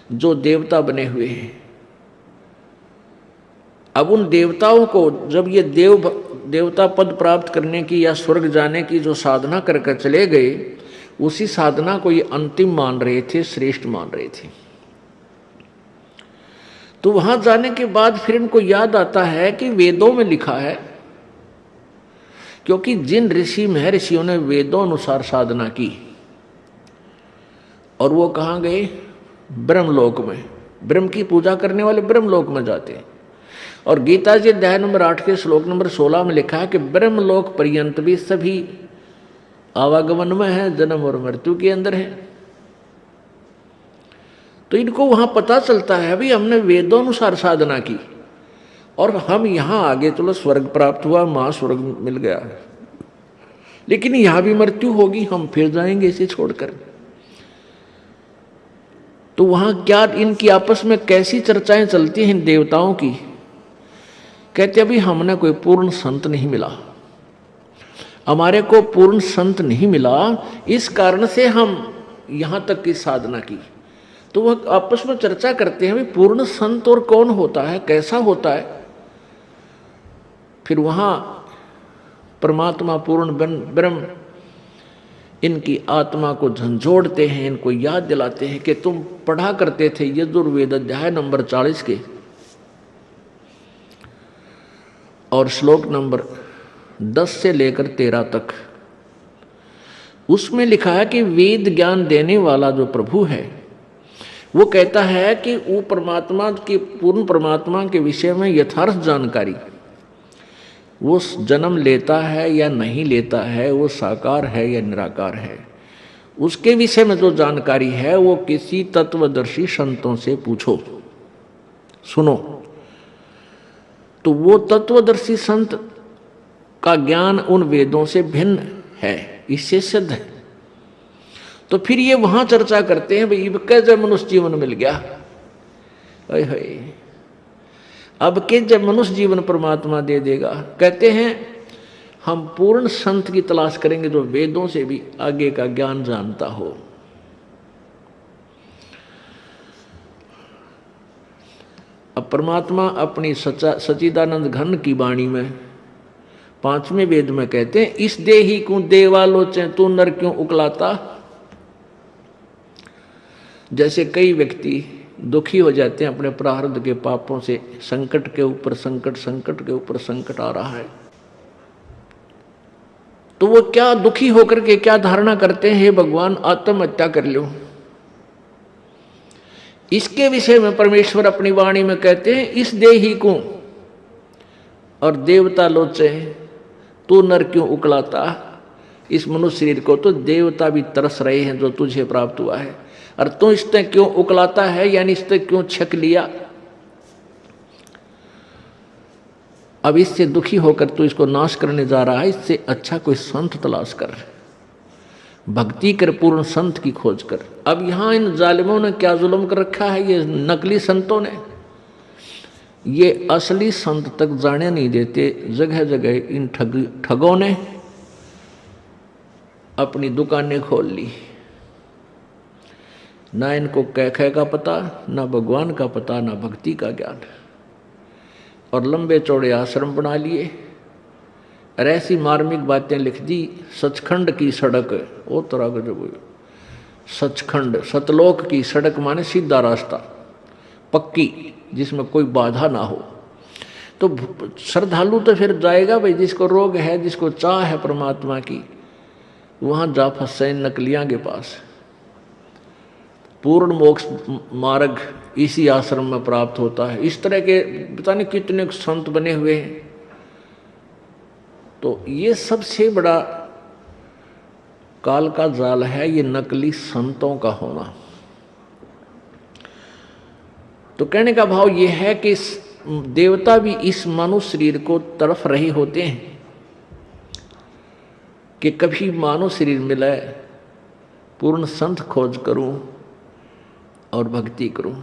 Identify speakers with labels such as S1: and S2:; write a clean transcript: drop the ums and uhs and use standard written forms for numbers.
S1: जो देवता बने हुए हैं। अब उन देवताओं को जब ये देवता पद प्राप्त करने की या स्वर्ग जाने की जो साधना करके चले गए, उसी साधना को ये अंतिम मान रहे थे, श्रेष्ठ मान रहे थे। तो वहां जाने के बाद फिर इनको याद आता है कि वेदों में लिखा है, क्योंकि जिन ऋषि महर्षियों ने वेदों अनुसार साधना की और वो कहाँ गए, ब्रह्मलोक में। ब्रह्म की पूजा करने वाले ब्रह्मलोक में जाते हैं। और गीता जी अध्याय नंबर 8 के श्लोक नंबर 16 में लिखा है कि ब्रह्मलोक पर्यंत भी सभी आवागमन में है, जन्म और मृत्यु के अंदर है। तो इनको वहां पता चलता है भाई हमने वेदों अनुसार साधना की और हम यहां आगे चलो स्वर्ग प्राप्त हुआ, महास्वर्ग मिल गया, लेकिन यहां भी मृत्यु होगी, हम फिर जाएंगे इसे छोड़कर। तो वहां क्या इनकी आपस में कैसी चर्चाएं चलती हैं इन देवताओं की। कहते अभी हमने कोई पूर्ण संत नहीं मिला, हमारे को पूर्ण संत नहीं मिला, इस कारण से हम यहां तक की साधना की। तो वह आपस में चर्चा करते हैं भाई पूर्ण संत और कौन होता है, कैसा होता है। फिर वहां परमात्मा पूर्ण ब्रह्म इनकी आत्मा को झंझोड़ते हैं, इनको याद दिलाते हैं कि तुम पढ़ा करते थे यजुर्वेद अध्याय नंबर 40 के और श्लोक नंबर 10 से लेकर 13 तक। उसमें लिखा है कि वेद ज्ञान देने वाला जो प्रभु है वो कहता है कि वो परमात्मा की, पूर्ण परमात्मा के विषय में यथार्थ जानकारी, वो जन्म लेता है या नहीं लेता है, वो साकार है या निराकार है, उसके विषय में जो जानकारी है वो किसी तत्वदर्शी संतों से पूछो, सुनो। तो वो तत्वदर्शी संत का ज्ञान उन वेदों से भिन्न है, इससे सिद्ध है। तो फिर ये वहां चर्चा करते हैं भाई कैसे मनुष्य जीवन मिल गया, अब के जब मनुष्य जीवन परमात्मा दे देगा। कहते हैं हम पूर्ण संत की तलाश करेंगे जो वेदों से भी आगे का ज्ञान जानता हो। अब परमात्मा अपनी सच्चिदानंद घन की वाणी में 5वें वेद में कहते हैं इस देही को देवालोचे तू नर क्यों उकलाता। जैसे कई व्यक्ति दुखी हो जाते हैं अपने प्रारब्ध के पापों से, संकट के ऊपर संकट, संकट के ऊपर संकट आ रहा है, तो वो क्या दुखी होकर के क्या धारणा करते हैं, हे भगवान आत्महत्या कर लो। इसके विषय में परमेश्वर अपनी वाणी में कहते हैं इस देही को और देवता लोचे तू नर क्यों उकलाता। इस मनुष्य शरीर को तो देवता भी तरस रहे हैं जो तुझे प्राप्त हुआ है, और तू इससे क्यों उकलाता है, यानी इससे क्यों छक लिया। अब इससे दुखी होकर तू इसको नाश करने जा रहा है, इससे अच्छा कोई संत तलाश कर, भक्ति कर, पूर्ण संत की खोज कर। अब यहां इन जालिमों ने क्या जुल्म कर रखा है, ये नकली संतों ने, ये असली संत तक जाने नहीं देते। जगह जगह इन ठगों ने अपनी दुकानें खोल ली, ना इनको कह का पता, ना भगवान का पता, ना भक्ति का ज्ञान, और लंबे चौड़े आश्रम बना लिए और ऐसी मार्मिक बातें लिख दी। सचखंड की सड़क, वो तरह का जो सचखंड, सतलोक की सड़क माने सीधा रास्ता, पक्की, जिसमें कोई बाधा ना हो। तो श्रद्धालु तो फिर जाएगा भाई, जिसको रोग है, जिसको चाह है परमात्मा की, वहां जा फंसे नकलियां के पास। पूर्ण मोक्ष मार्ग इसी आश्रम में प्राप्त होता है। इस तरह के पता नहीं कितने संत बने हुए हैं। तो ये सबसे बड़ा काल का जाल है, ये नकली संतों का होना। तो कहने का भाव ये है कि देवता भी इस मानव शरीर को तरफ रहे होते हैं कि कभी मानव शरीर मिले, पूर्ण संत खोज करूं और भक्ति करूं।